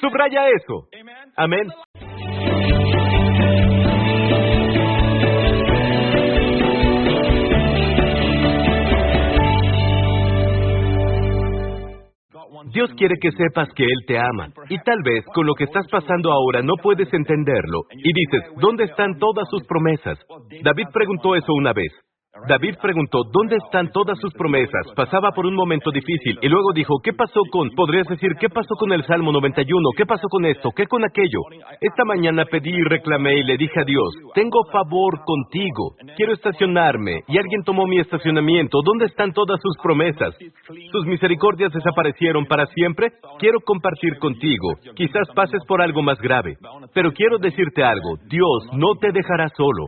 Subraya eso. Amén. Dios quiere que sepas que Él te ama. Y tal vez, con lo que estás pasando ahora, no puedes entenderlo. Y dices, ¿dónde están todas sus promesas? David preguntó eso una vez. David preguntó, ¿dónde están todas sus promesas? Pasaba por un momento difícil, y luego dijo, podrías decir, ¿qué pasó con el Salmo 91? ¿Qué pasó con esto? ¿Qué con aquello? Esta mañana pedí y reclamé y le dije a Dios, tengo favor contigo, quiero estacionarme, y alguien tomó mi estacionamiento, ¿dónde están todas sus promesas? ¿Sus misericordias desaparecieron para siempre? Quiero compartir contigo, quizás pases por algo más grave, pero quiero decirte algo, Dios no te dejará solo.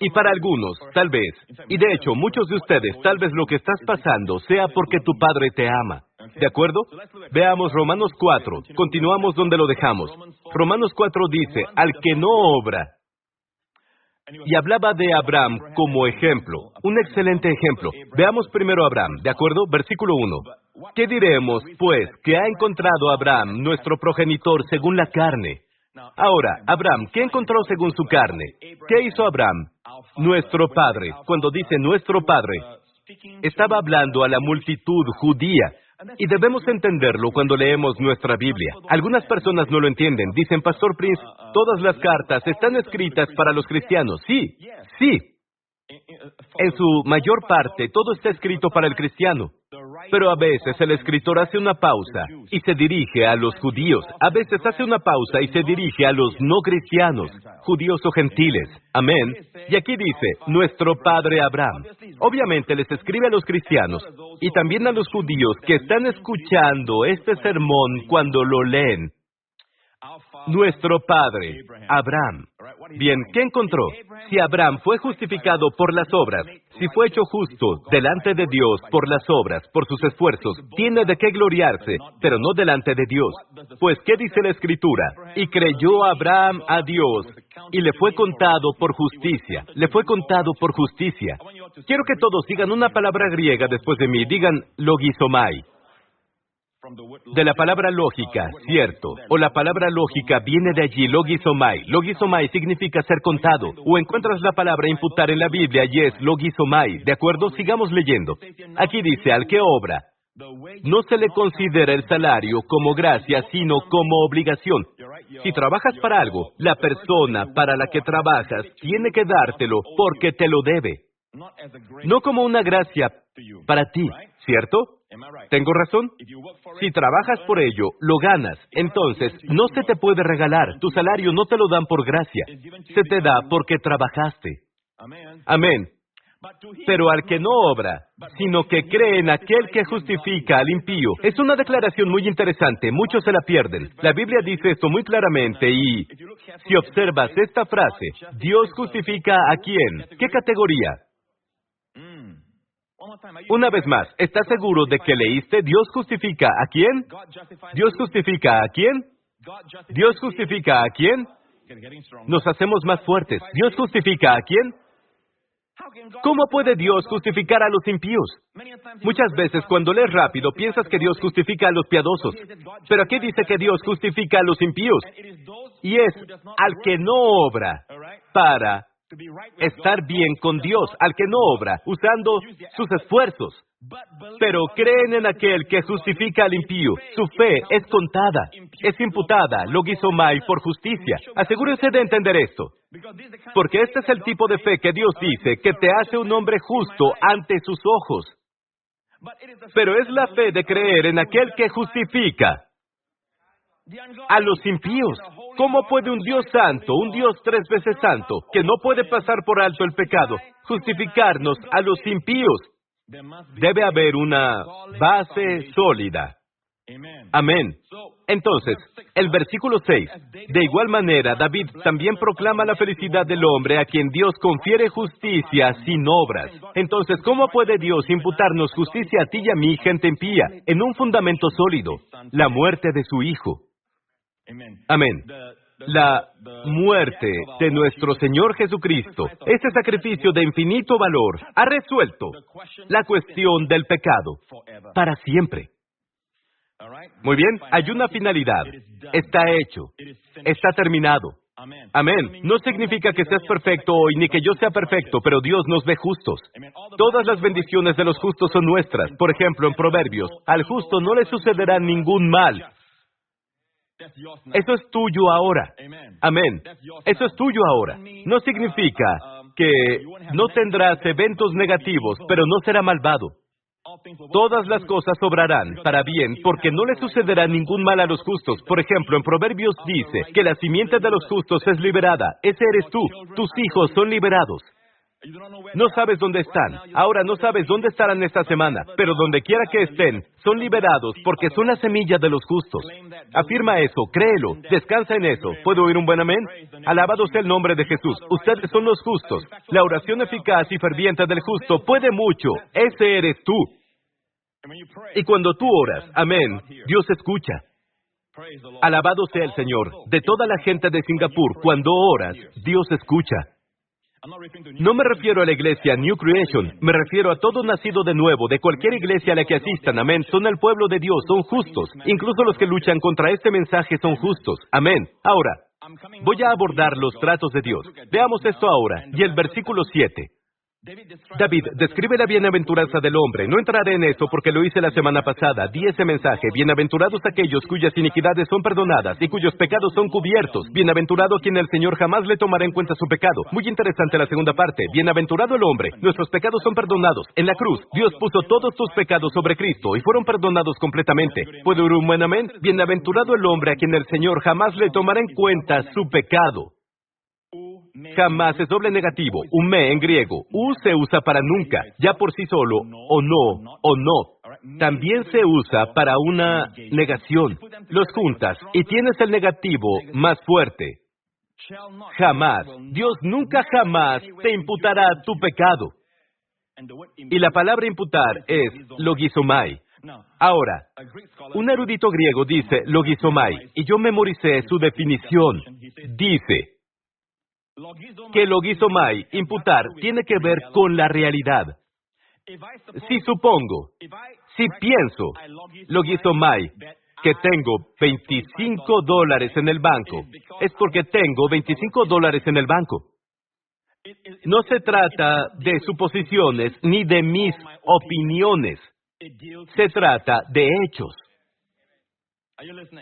Y para algunos, tal vez, y de hecho, muchos de ustedes, tal vez lo que estás pasando sea porque tu Padre te ama. ¿De acuerdo? Veamos Romanos 4. Continuamos donde lo dejamos. Romanos 4 dice, al que no obra. Y hablaba de Abraham como ejemplo. Un excelente ejemplo. Veamos primero a Abraham, ¿de acuerdo? Versículo 1. ¿Qué diremos, pues, que ha encontrado Abraham, nuestro progenitor, según la carne? Ahora, Abraham, ¿qué encontró según su carne? ¿Qué hizo Abraham? Nuestro padre. Cuando dice nuestro padre, estaba hablando a la multitud judía. Y debemos entenderlo cuando leemos nuestra Biblia. Algunas personas no lo entienden. Dicen, Pastor Prince, todas las cartas están escritas para los cristianos. Sí, sí. En su mayor parte, todo está escrito para el cristiano. Pero a veces el escritor hace una pausa y se dirige a los judíos. A veces hace una pausa y se dirige a los no cristianos, judíos o gentiles. Amén. Y aquí dice, nuestro padre Abraham. Obviamente les escribe a los cristianos y también a los judíos que están escuchando este sermón cuando lo leen. Nuestro padre, Abraham. Bien, ¿qué encontró? Si Abraham fue justificado por las obras, si fue hecho justo delante de Dios por las obras, por sus esfuerzos, tiene de qué gloriarse, pero no delante de Dios. Pues, ¿qué dice la Escritura? Y creyó Abraham a Dios, y le fue contado por justicia. Le fue contado por justicia. Quiero que todos digan una palabra griega después de mí. Digan logizomai. De la palabra lógica, cierto, o la palabra lógica viene de allí, logizomai. Logizomai significa ser contado, o encuentras la palabra imputar en la Biblia y es logizomai. ¿De acuerdo? Sigamos leyendo. Aquí dice, al que obra, no se le considera el salario como gracia, sino como obligación. Si trabajas para algo, la persona para la que trabajas tiene que dártelo porque te lo debe. No como una gracia para ti, ¿cierto? ¿Tengo razón? Si trabajas por ello, lo ganas. Entonces, no se te puede regalar. Tu salario no te lo dan por gracia. Se te da porque trabajaste. Amén. Pero al que no obra, sino que cree en aquel que justifica al impío. Es una declaración muy interesante. Muchos se la pierden. La Biblia dice esto muy claramente y si observas esta frase, Dios justifica a quién. ¿Qué categoría? Una vez más, ¿estás seguro de que leíste? ¿Dios justifica a quién? ¿Dios justifica a quién? ¿Dios justifica a quién? Nos hacemos más fuertes. ¿Dios justifica a quién? ¿Cómo puede Dios justificar a los impíos? Muchas veces cuando lees rápido piensas que Dios justifica a los piadosos. Pero aquí dice que Dios justifica a los impíos. Y es al que no obra para estar bien con Dios, al que no obra, usando sus esfuerzos. Pero creen en aquel que justifica al impío. Su fe es contada, es imputada, logizomai, por justicia. Asegúrense de entender esto. Porque este es el tipo de fe que Dios dice que te hace un hombre justo ante sus ojos. Pero es la fe de creer en aquel que justifica a los impíos. ¿Cómo puede un Dios santo, un Dios 3 veces santo, que no puede pasar por alto el pecado, justificarnos a los impíos? Debe haber una base sólida. Amén. Entonces, el versículo 6. De igual manera, David también proclama la felicidad del hombre a quien Dios confiere justicia sin obras. Entonces, ¿cómo puede Dios imputarnos justicia a ti y a mí, gente impía, en un fundamento sólido? La muerte de su Hijo. Amén. La muerte de nuestro Señor Jesucristo, este sacrificio de infinito valor, ha resuelto la cuestión del pecado para siempre. Muy bien, hay una finalidad. Está hecho. Está terminado. Amén. No significa que seas perfecto hoy, ni que yo sea perfecto, pero Dios nos ve justos. Todas las bendiciones de los justos son nuestras. Por ejemplo, en Proverbios, al justo no le sucederá ningún mal. Eso es tuyo ahora. Amén. Eso es tuyo ahora. No significa que no tendrás eventos negativos, pero no será malvado. Todas las cosas obrarán para bien, porque no le sucederá ningún mal a los justos. Por ejemplo, en Proverbios dice que la simiente de los justos es liberada. Ese eres tú. Tus hijos son liberados. No sabes dónde están. Ahora no sabes dónde estarán esta semana, pero donde quiera que estén, son liberados porque son la semilla de los justos. Afirma eso, créelo, descansa en eso. ¿Puedo oír un buen amén? Alabado sea el nombre de Jesús. Ustedes son los justos. La oración eficaz y ferviente del justo puede mucho. Ese eres tú. Y cuando tú oras, amén, Dios escucha. Alabado sea el Señor. De toda la gente de Singapur, cuando oras, Dios escucha. No me refiero a la iglesia New Creation, me refiero a todo nacido de nuevo, de cualquier iglesia a la que asistan, amén, son el pueblo de Dios, son justos. Incluso los que luchan contra este mensaje son justos, amén. Ahora, voy a abordar los tratos de Dios. Veamos esto ahora, y el versículo 7. David describe la bienaventuranza del hombre. No entraré en eso porque lo hice la semana pasada. Di ese mensaje. Bienaventurados aquellos cuyas iniquidades son perdonadas y cuyos pecados son cubiertos. Bienaventurado quien el Señor jamás le tomará en cuenta su pecado. Muy interesante la segunda parte. Bienaventurado el hombre. Nuestros pecados son perdonados. En la cruz, Dios puso todos tus pecados sobre Cristo y fueron perdonados completamente. ¿Puedo oír un buen amén? Bienaventurado el hombre a quien el Señor jamás le tomará en cuenta su pecado. Jamás es doble negativo, me en griego. Se usa para nunca, ya por sí solo, o no. También se usa para una negación. Los juntas y tienes el negativo más fuerte. Jamás. Dios nunca jamás te imputará tu pecado. Y la palabra imputar es logizomai. Ahora, un erudito griego dice logizomai, y yo memoricé su definición. Dice que logizomai, imputar, tiene que ver con la realidad. Si supongo, si pienso, logizomai, que tengo $25 en el banco, es porque tengo $25 en el banco. No se trata de suposiciones ni de mis opiniones. Se trata de hechos.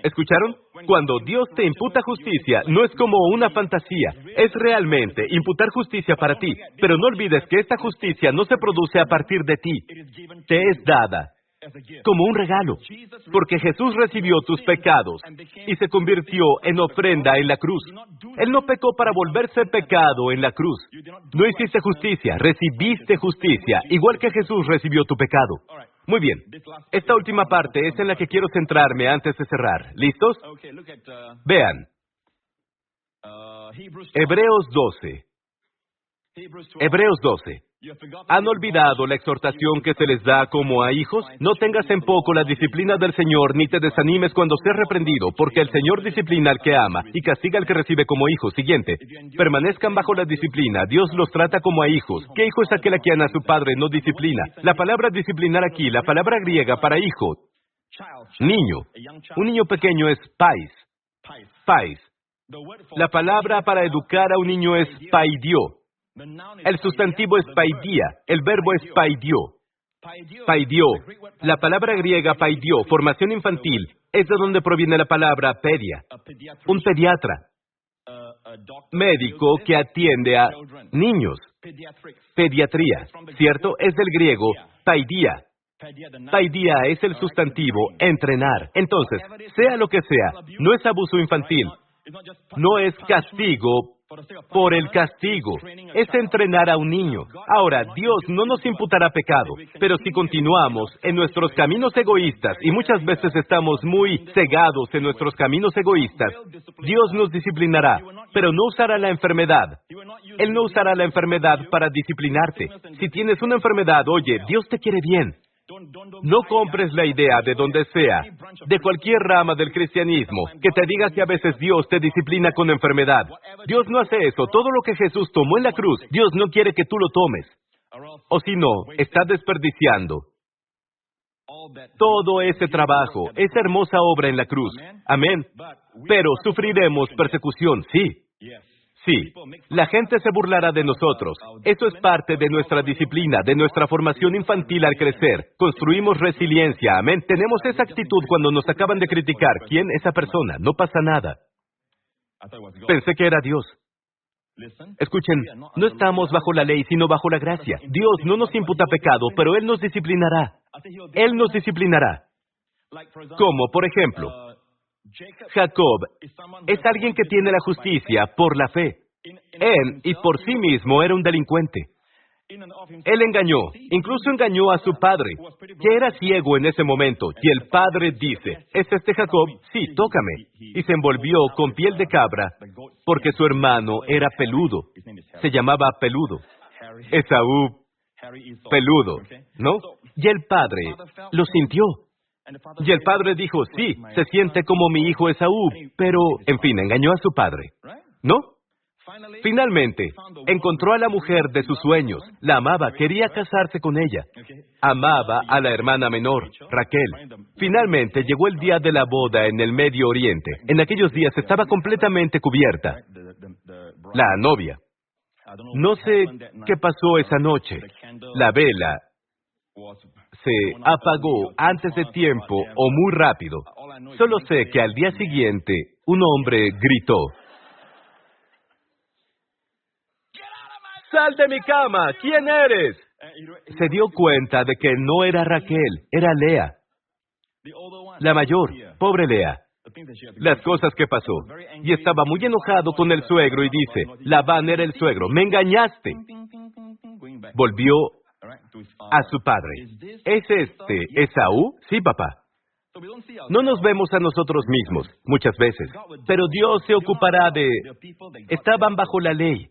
¿Escucharon? Cuando Dios te imputa justicia, no es como una fantasía, es realmente imputar justicia para ti. Pero no olvides que esta justicia no se produce a partir de ti, te es dada como un regalo, porque Jesús recibió tus pecados y se convirtió en ofrenda en la cruz. Él no pecó para volverse pecado en la cruz. No hiciste justicia, recibiste justicia, igual que Jesús recibió tu pecado. Muy bien. Esta última parte es en la que quiero centrarme antes de cerrar. ¿Listos? Vean. Hebreos 12. Hebreos 12. ¿Han olvidado la exhortación que se les da como a hijos? No tengas en poco la disciplina del Señor, ni te desanimes cuando seas reprendido, porque el Señor disciplina al que ama y castiga al que recibe como hijo. Siguiente. Permanezcan bajo la disciplina. Dios los trata como a hijos. ¿Qué hijo es aquel a quien a su padre no disciplina? La palabra disciplinar aquí, la palabra griega para hijo, niño. Un niño pequeño es pais. Pais. La palabra para educar a un niño es paidio. El sustantivo es paidia, el verbo es paidio. Paidio. La palabra griega paidio, formación infantil, es de donde proviene la palabra pedia. Un pediatra. Médico que atiende a niños. Pediatría, ¿cierto? Es del griego paidia. Paidia es el sustantivo entrenar. Entonces, sea lo que sea, no es abuso infantil. No es castigo por el castigo, es entrenar a un niño. Ahora, Dios no nos imputará pecado, pero si continuamos en nuestros caminos egoístas, y muchas veces estamos muy cegados en nuestros caminos egoístas, Dios nos disciplinará, pero no usará la enfermedad. Él no usará la enfermedad para disciplinarte. Si tienes una enfermedad, oye, Dios te quiere bien. No compres la idea de donde sea, de cualquier rama del cristianismo, que te diga que a veces Dios te disciplina con enfermedad. Dios no hace eso. Todo lo que Jesús tomó en la cruz, Dios no quiere que tú lo tomes. O si no, está desperdiciando todo ese trabajo, esa hermosa obra en la cruz. Amén. Pero sufriremos persecución, sí. Sí, la gente se burlará de nosotros. Eso es parte de nuestra disciplina, de nuestra formación infantil al crecer. Construimos resiliencia, amén. Tenemos esa actitud cuando nos acaban de criticar. ¿Quién? Esa persona. No pasa nada. Pensé que era Dios. Escuchen, no estamos bajo la ley, sino bajo la gracia. Dios no nos imputa pecado, pero Él nos disciplinará. Él nos disciplinará. Como, por ejemplo, Jacob es alguien que tiene la justicia por la fe. Él, y por sí mismo, era un delincuente. Él engañó, incluso engañó a su padre, que era ciego en ese momento. Y el padre dice, ¿es este Jacob? Sí, tócame. Y se envolvió con piel de cabra, porque su hermano era peludo. Se llamaba Peludo. Esaú, peludo, ¿no? Y el padre lo sintió. Y el padre dijo, sí, se siente como mi hijo Esaú, pero, en fin, engañó a su padre, ¿no? Finalmente, encontró a la mujer de sus sueños, la amaba, quería casarse con ella. Amaba a la hermana menor, Raquel. Finalmente llegó el día de la boda en el Medio Oriente. En aquellos días estaba completamente cubierta, la novia. No sé qué pasó esa noche. La vela se apagó antes de tiempo o muy rápido. Solo sé que al día siguiente, un hombre gritó, ¡sal de mi cama! ¿Quién eres? Se dio cuenta de que no era Raquel, era Lea. La mayor, pobre Lea. Las cosas que pasó. Y estaba muy enojado con el suegro y dice, Labán era el suegro, ¡me engañaste! Volvió a su padre. ¿Es este Esaú? Sí, papá. No nos vemos a nosotros mismos, muchas veces, pero Dios se ocupará de... Estaban bajo la ley.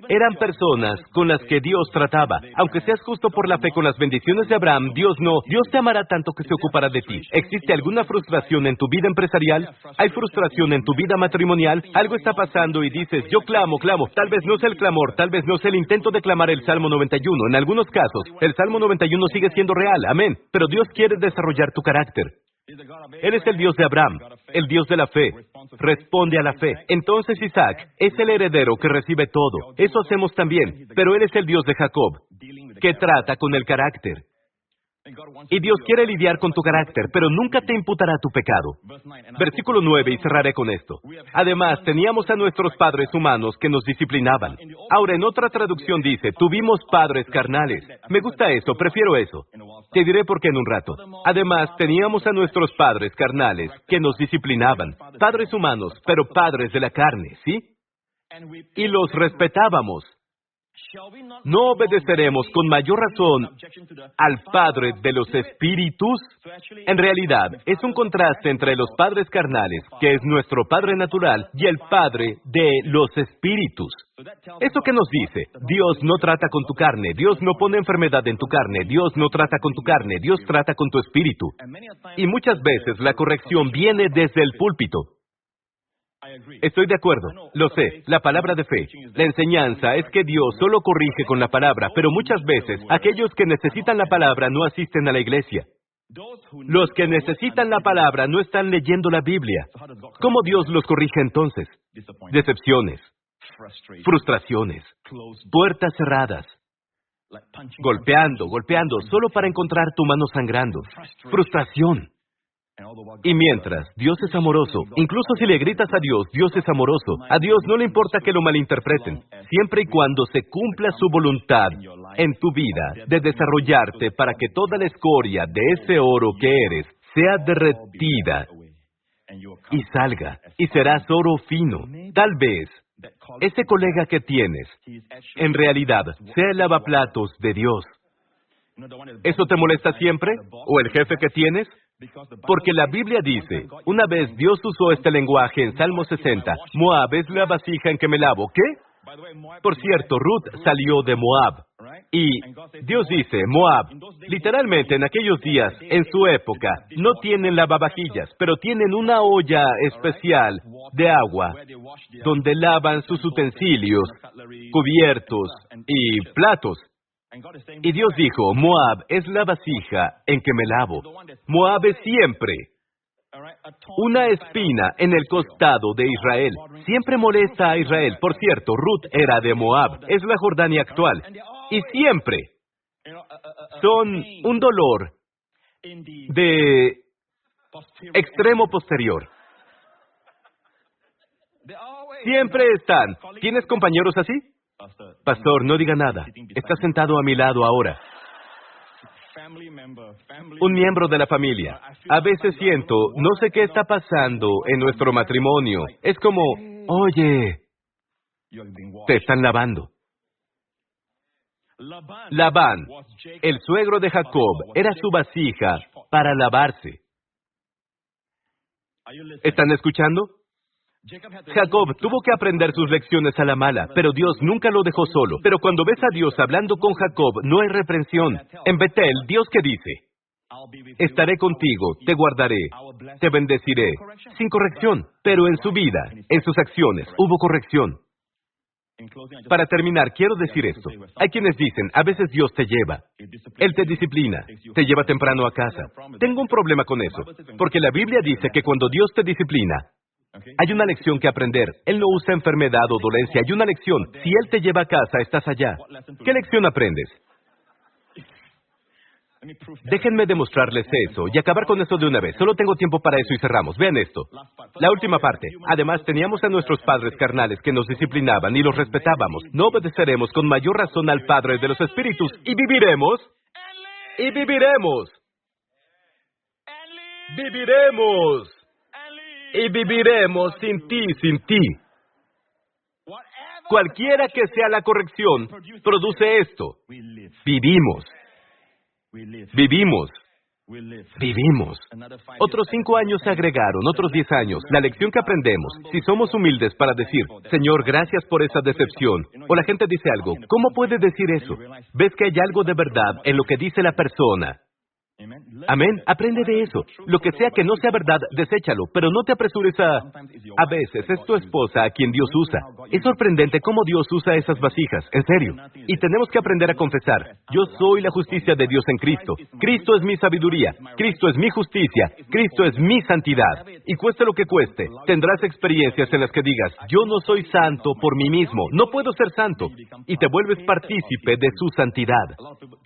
Eran personas con las que Dios trataba. Aunque seas justo por la fe con las bendiciones de Abraham, Dios no. Dios te amará tanto que se ocupará de ti. ¿Existe alguna frustración en tu vida empresarial? ¿Hay frustración en tu vida matrimonial? Algo está pasando y dices, yo clamo, clamo. Tal vez no sea el clamor, tal vez no sea el intento de clamar el Salmo 91. En algunos casos, el Salmo 91 sigue siendo real, amén. Pero Dios quiere desarrollar tu carácter. Él es el Dios de Abraham, el Dios de la fe. Responde a la fe. Entonces Isaac es el heredero que recibe todo. Eso hacemos también. Pero Él es el Dios de Jacob, que trata con el carácter. Y Dios quiere lidiar con tu carácter, pero nunca te imputará tu pecado. Versículo 9, y cerraré con esto. Además, teníamos a nuestros padres humanos que nos disciplinaban. Ahora, en otra traducción dice, tuvimos padres carnales. Me gusta eso, prefiero eso. Te diré por qué en un rato. Además, teníamos a nuestros padres carnales que nos disciplinaban. Padres humanos, pero padres de la carne, ¿sí? Y los respetábamos. ¿No obedeceremos con mayor razón al Padre de los Espíritus? En realidad, es un contraste entre los padres carnales, que es nuestro Padre natural, y el Padre de los Espíritus. ¿Eso qué nos dice? Dios no trata con tu carne, Dios no pone enfermedad en tu carne, Dios no trata con tu carne, Dios trata con tu espíritu. Y muchas veces la corrección viene desde el púlpito. Estoy de acuerdo, lo sé, la palabra de fe. La enseñanza es que Dios solo corrige con la palabra, pero muchas veces aquellos que necesitan la palabra no asisten a la iglesia. Los que necesitan la palabra no están leyendo la Biblia. ¿Cómo Dios los corrige entonces? Decepciones, frustraciones, puertas cerradas, golpeando, solo para encontrar tu mano sangrando, frustración. Y mientras, Dios es amoroso. Incluso si le gritas a Dios, Dios es amoroso. A Dios no le importa que lo malinterpreten, siempre y cuando se cumpla su voluntad en tu vida de desarrollarte para que toda la escoria de ese oro que eres sea derretida y salga, y serás oro fino. Tal vez ese colega que tienes, en realidad, sea el lavaplatos de Dios. ¿Eso te molesta siempre? ¿O el jefe que tienes? Porque la Biblia dice, una vez Dios usó este lenguaje en Salmo 60, Moab es la vasija en que me lavo. ¿Qué? Por cierto, Ruth salió de Moab. Y Dios dice, Moab, literalmente en aquellos días, en su época, no tienen lavavajillas, pero tienen una olla especial de agua donde lavan sus utensilios, cubiertos y platos. Y Dios dijo, Moab es la vasija en que me lavo. Moab es siempre una espina en el costado de Israel. Siempre molesta a Israel. Por cierto, Ruth era de Moab. Es la Jordania actual. Y siempre son un dolor de extremo posterior. Siempre están. ¿Tienes compañeros así? Pastor, no diga nada. Está sentado a mi lado ahora. Un miembro de la familia. A veces siento, no sé qué está pasando en nuestro matrimonio. Es como, oye, te están lavando. Labán, el suegro de Jacob, era su vasija para lavarse. ¿Están escuchando? Jacob tuvo que aprender sus lecciones a la mala, pero Dios nunca lo dejó solo. Pero cuando ves a Dios hablando con Jacob, no hay reprensión. En Betel, ¿Dios qué dice? Estaré contigo, te guardaré, te bendeciré. Sin corrección, pero en su vida, en sus acciones, hubo corrección. Para terminar, quiero decir esto. Hay quienes dicen, a veces Dios te lleva. Él te disciplina, te lleva temprano a casa. Tengo un problema con eso, porque la Biblia dice que cuando Dios te disciplina, hay una lección que aprender. Él no usa enfermedad o dolencia, hay una lección. Si Él te lleva a casa, estás allá. ¿Qué lección aprendes? Déjenme demostrarles eso y acabar con eso de una vez. Solo tengo tiempo para eso y cerramos. Vean esto. La última parte. Además, teníamos a nuestros padres carnales que nos disciplinaban y los respetábamos. No obedeceremos con mayor razón al Padre de los Espíritus y viviremos. Y viviremos. Viviremos. Y viviremos sin ti, sin ti. Cualquiera que sea la corrección, produce esto. Vivimos. Vivimos. Vivimos. Otros 5 años se agregaron, otros 10 años. La lección que aprendemos, si somos humildes para decir, Señor, gracias por esa decepción. O la gente dice algo, ¿cómo puede decir eso? ¿Ves que hay algo de verdad en lo que dice la persona? Amén. Aprende de eso. Lo que sea que no sea verdad, deséchalo, pero no te apresures a veces es tu esposa a quien Dios usa. Es sorprendente cómo Dios usa esas vasijas, en serio. Y tenemos que aprender a confesar. Yo soy la justicia de Dios en Cristo. Cristo es mi sabiduría. Cristo es mi justicia. Cristo es mi santidad. Y cueste lo que cueste, tendrás experiencias en las que digas, yo no soy santo por mí mismo. No puedo ser santo. Y te vuelves partícipe de su santidad.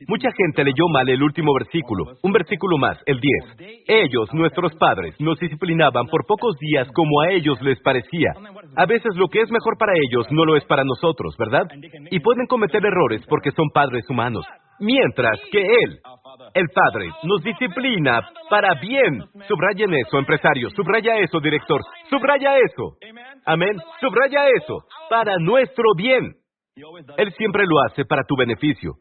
Mucha gente leyó mal el último versículo. Un versículo más, el 10. Ellos, nuestros padres, nos disciplinaban por pocos días como a ellos les parecía. A veces lo que es mejor para ellos no lo es para nosotros, ¿verdad? Y pueden cometer errores porque son padres humanos. Mientras que Él, el Padre, nos disciplina para bien. Subrayen eso, empresarios. Subraya eso, director. Subraya eso. Amén. Subraya eso. Para nuestro bien. Él siempre lo hace para tu beneficio.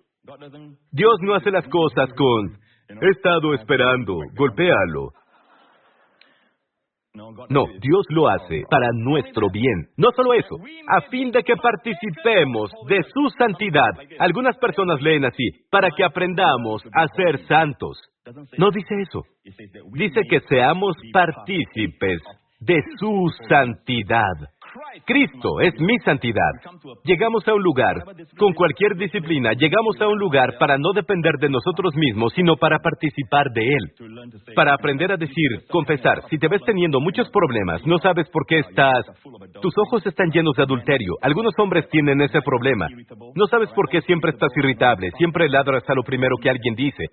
Dios no hace las cosas con... He estado esperando, golpéalo. No, Dios lo hace para nuestro bien. No solo eso, a fin de que participemos de su santidad. Algunas personas leen así, para que aprendamos a ser santos. No dice eso. Dice que seamos partícipes de su santidad. Cristo es mi santidad. Llegamos a un lugar, con cualquier disciplina, llegamos a un lugar para no depender de nosotros mismos, sino para participar de Él. Para aprender a decir, confesar, si te ves teniendo muchos problemas, no sabes por qué tus ojos están llenos de adulterio. Algunos hombres tienen ese problema. No sabes por qué siempre estás irritable, siempre ladras a lo primero que alguien dice.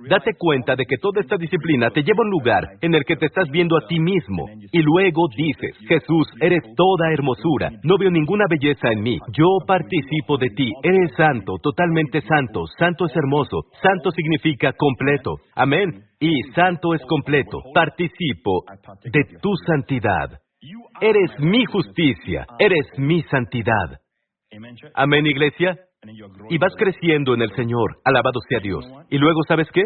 Date cuenta de que toda esta disciplina te lleva a un lugar en el que te estás viendo a ti mismo. Y luego dices, Jesús, eres toda hermosura. No veo ninguna belleza en mí. Yo participo de ti. Eres santo, totalmente santo. Santo es hermoso. Santo significa completo. Amén. Y santo es completo. Participo de tu santidad. Eres mi justicia. Eres mi santidad. Amén, iglesia. Y vas creciendo en el Señor. Alabado sea Dios. Y luego, ¿sabes qué?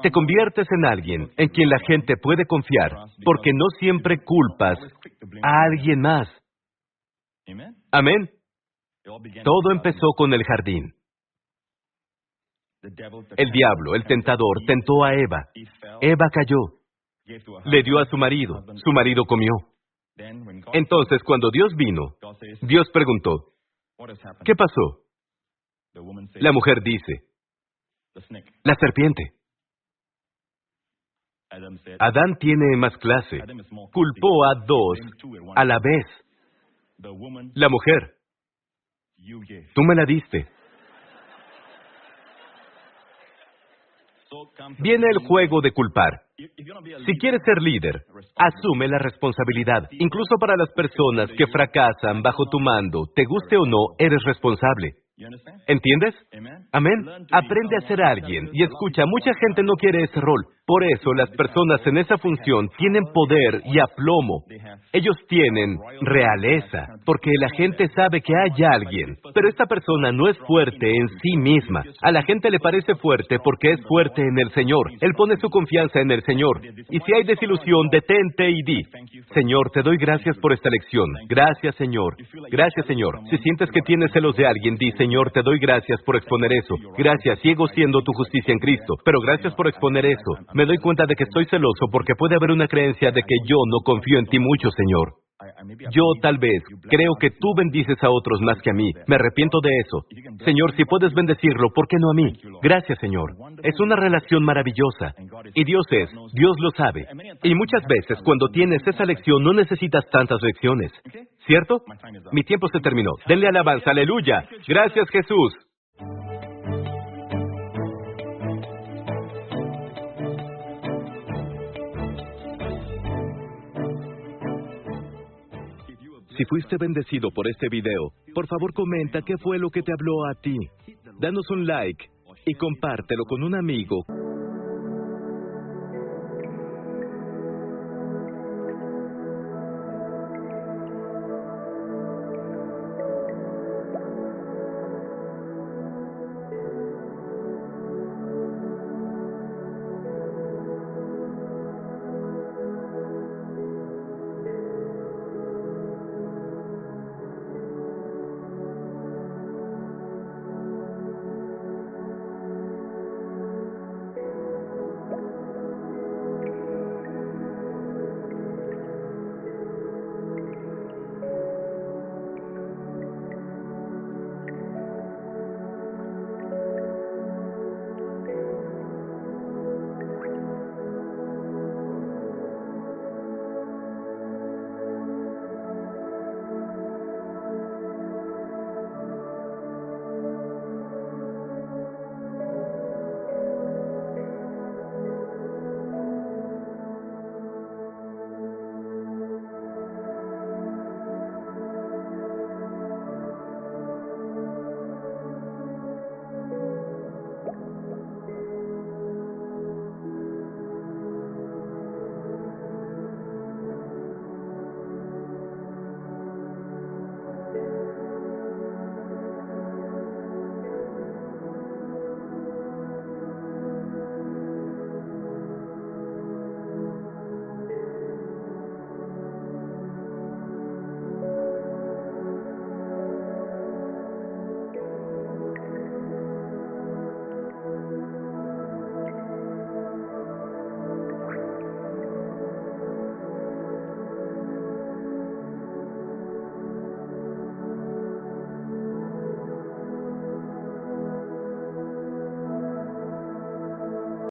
Te conviertes en alguien en quien la gente puede confiar, porque no siempre culpas a alguien más. Amén. Todo empezó con el jardín. El diablo, el tentador, tentó a Eva. Eva cayó. Le dio a su marido comió. Entonces, cuando Dios vino, Dios preguntó, ¿qué pasó? La mujer dice, la serpiente. Adán tiene más clase. Culpó a dos a la vez. La mujer, tú me la diste. Viene el juego de culpar. Si quieres ser líder, asume la responsabilidad. Incluso para las personas que fracasan bajo tu mando, te guste o no, eres responsable. ¿Entiendes? Amén. Aprende a ser alguien. Y escucha, mucha gente no quiere ese rol. Por eso las personas en esa función tienen poder y aplomo. Ellos tienen realeza, porque la gente sabe que hay alguien. Pero esta persona no es fuerte en sí misma. A la gente le parece fuerte porque es fuerte en el Señor. Él pone su confianza en el Señor. Y si hay desilusión, detente y di, Señor, te doy gracias por esta lección. Gracias, Señor. Gracias, Señor. Si sientes que tienes celos de alguien, di, Señor, te doy gracias por exponer eso. Gracias, sigo siendo tu justicia en Cristo. Pero gracias por exponer eso. Me doy cuenta de que estoy celoso porque puede haber una creencia de que yo no confío en ti mucho, Señor. Yo tal vez creo que tú bendices a otros más que a mí. Me arrepiento de eso. Señor, si puedes bendecirlo, ¿por qué no a mí? Gracias, Señor. Es una relación maravillosa. Y Dios lo sabe. Y muchas veces cuando tienes esa lección no necesitas tantas lecciones. ¿Cierto? Mi tiempo se terminó. Denle alabanza, aleluya. Gracias, Jesús. Si fuiste bendecido por este video, por favor comenta qué fue lo que te habló a ti. Danos un like y compártelo con un amigo.